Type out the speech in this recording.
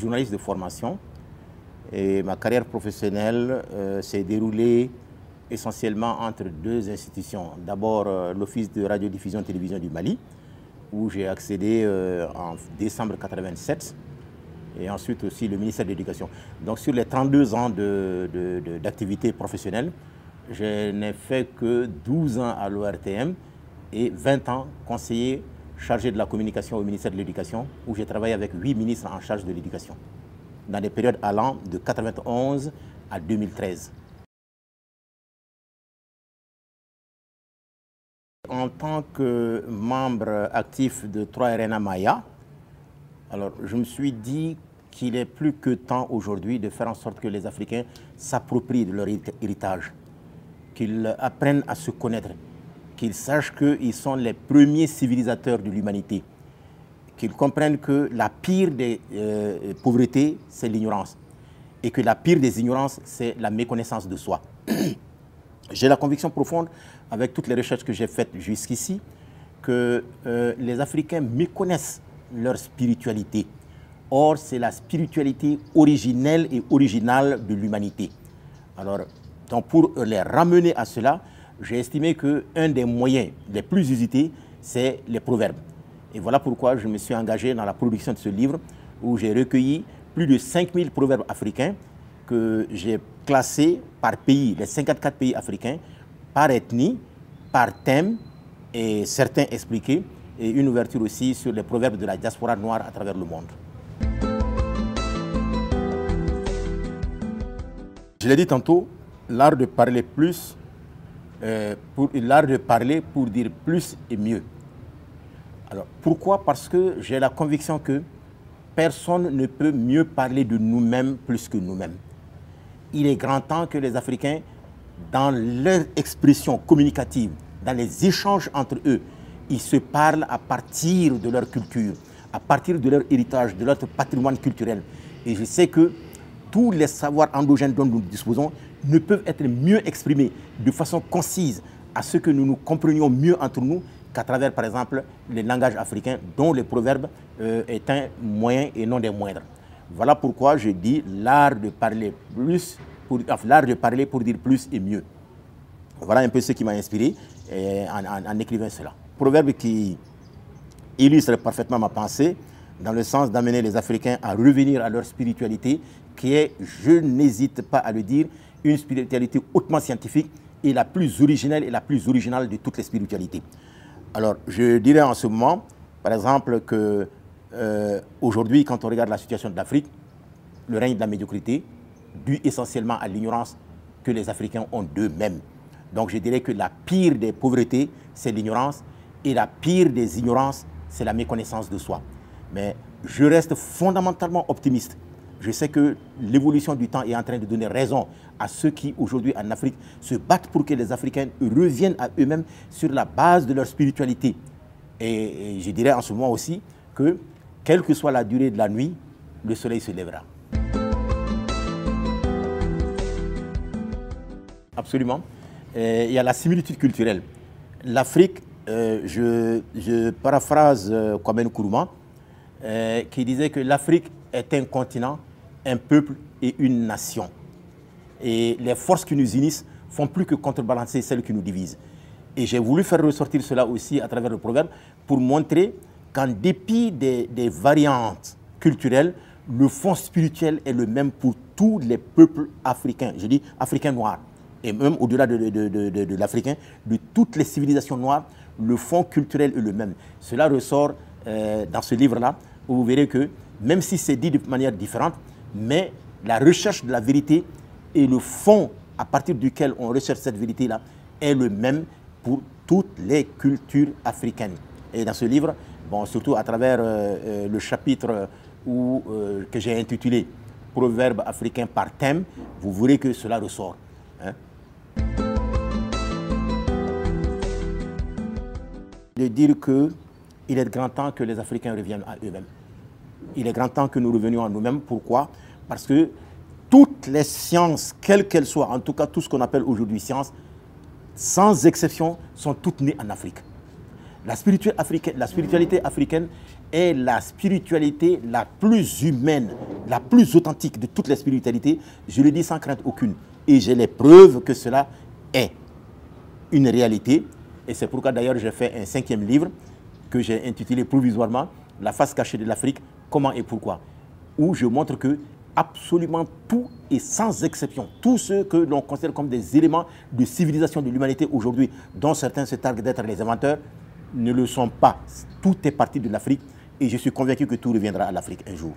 journaliste de formation et ma carrière professionnelle s'est déroulée essentiellement entre deux institutions. D'abord l'Office de radiodiffusion et télévision du Mali, où j'ai accédé en décembre 1987, et ensuite aussi le ministère de l'Éducation. Donc sur les 32 ans d'activité professionnelle, je n'ai fait que 12 ans à l'ORTM et 20 ans conseiller chargé de la communication au ministère de l'Éducation, où j'ai travaillé avec 8 ministres en charge de l'éducation, dans des périodes allant de 1991 à 2013. En tant que membre actif de 3RNA Maya, alors je me suis dit qu'il est plus que temps aujourd'hui de faire en sorte que les Africains s'approprient de leur héritage, qu'ils apprennent à se connaître, qu'ils sachent qu'ils sont les premiers civilisateurs de l'humanité, qu'ils comprennent que la pire des pauvretés, c'est l'ignorance, et que la pire des ignorances, c'est la méconnaissance de soi. J'ai la conviction profonde, avec toutes les recherches que j'ai faites jusqu'ici, que les Africains méconnaissent leur spiritualité. Or, c'est la spiritualité originelle et originale de l'humanité. Alors, donc pour les ramener à cela, j'ai estimé qu'un des moyens les plus usités, c'est les proverbes. Et voilà pourquoi je me suis engagé dans la production de ce livre, où j'ai recueilli plus de 5000 proverbes africains que j'ai classés par pays, les 54 pays africains, par ethnie, par thème, et certains expliqués, et une ouverture aussi sur les proverbes de la diaspora noire à travers le monde. Je l'ai dit tantôt, l'art de parler plus, l'art de parler pour dire plus et mieux. Alors, pourquoi? Parce que j'ai la conviction que personne ne peut mieux parler de nous-mêmes plus que nous-mêmes. Il est grand temps que les Africains, dans leur expression communicative, dans les échanges entre eux, ils se parlent à partir de leur culture, à partir de leur héritage, de leur patrimoine culturel. Et je sais que tous les savoirs endogènes dont nous disposons ne peuvent être mieux exprimés de façon concise à ce que nous nous comprenions mieux entre nous qu'à travers, par exemple, les langages africains dont le proverbe est un moyen et non des moindres. Voilà pourquoi je dis l'art de parler plus, l'art de parler pour dire plus et mieux. Voilà un peu ce qui m'a inspiré en écrivant cela. Proverbe qui illustre parfaitement ma pensée, dans le sens d'amener les Africains à revenir à leur spiritualité, qui est, je n'hésite pas à le dire, une spiritualité hautement scientifique et la plus originelle et la plus originale de toutes les spiritualités. Alors, je dirais en ce moment, par exemple, que aujourd'hui, quand on regarde la situation de l'Afrique, le règne de la médiocrité, dû essentiellement à l'ignorance que les Africains ont d'eux-mêmes. Donc, je dirais que la pire des pauvretés, c'est l'ignorance, et la pire des ignorances, c'est la méconnaissance de soi. Mais je reste fondamentalement optimiste. Je sais que l'évolution du temps est en train de donner raison à ceux qui, aujourd'hui en Afrique, se battent pour que les Africains reviennent à eux-mêmes sur la base de leur spiritualité. Et je dirais en ce moment aussi que, quelle que soit la durée de la nuit, le soleil se lèvera. Absolument. Il y a la similitude culturelle. L'Afrique, je paraphrase Kwame Nkrumah, qui disait que l'Afrique est un continent, un peuple et une nation. Et les forces qui nous unissent font plus que contrebalancer celles qui nous divisent. Et j'ai voulu faire ressortir cela aussi à travers le proverbe pour montrer qu'en dépit des variantes culturelles, le fond spirituel est le même pour tous les peuples africains. Je dis africains noirs. Et même au-delà de l'africain, de toutes les civilisations noires, le fond culturel est le même. Cela ressort dans ce livre-là, où vous verrez que, même si c'est dit de manière différente, mais la recherche de la vérité et le fond à partir duquel on recherche cette vérité-là est le même pour toutes les cultures africaines. Et dans ce livre, bon, surtout à travers le chapitre que j'ai intitulé « Proverbes africains par thème », vous verrez que cela ressort. Hein? De dire qu'il est grand temps que les Africains reviennent à eux-mêmes. Il est grand temps que nous revenions à nous-mêmes. Pourquoi? Parce que toutes les sciences, quelles qu'elles soient, en tout cas tout ce qu'on appelle aujourd'hui sciences, sans exception, sont toutes nées en Afrique. La spiritualité africaine est la spiritualité la plus humaine, la plus authentique de toutes les spiritualités. Je le dis sans crainte aucune. Et j'ai les preuves que cela est une réalité. Et c'est pourquoi d'ailleurs j'ai fait un 5e livre que j'ai intitulé provisoirement « La face cachée de l'Afrique, comment et pourquoi ?» où je montre que absolument tout et sans exception, tous ceux que l'on considère comme des éléments de civilisation de l'humanité aujourd'hui, dont certains se targuent d'être les inventeurs, ne le sont pas. Tout est parti de l'Afrique et je suis convaincu que tout reviendra à l'Afrique un jour.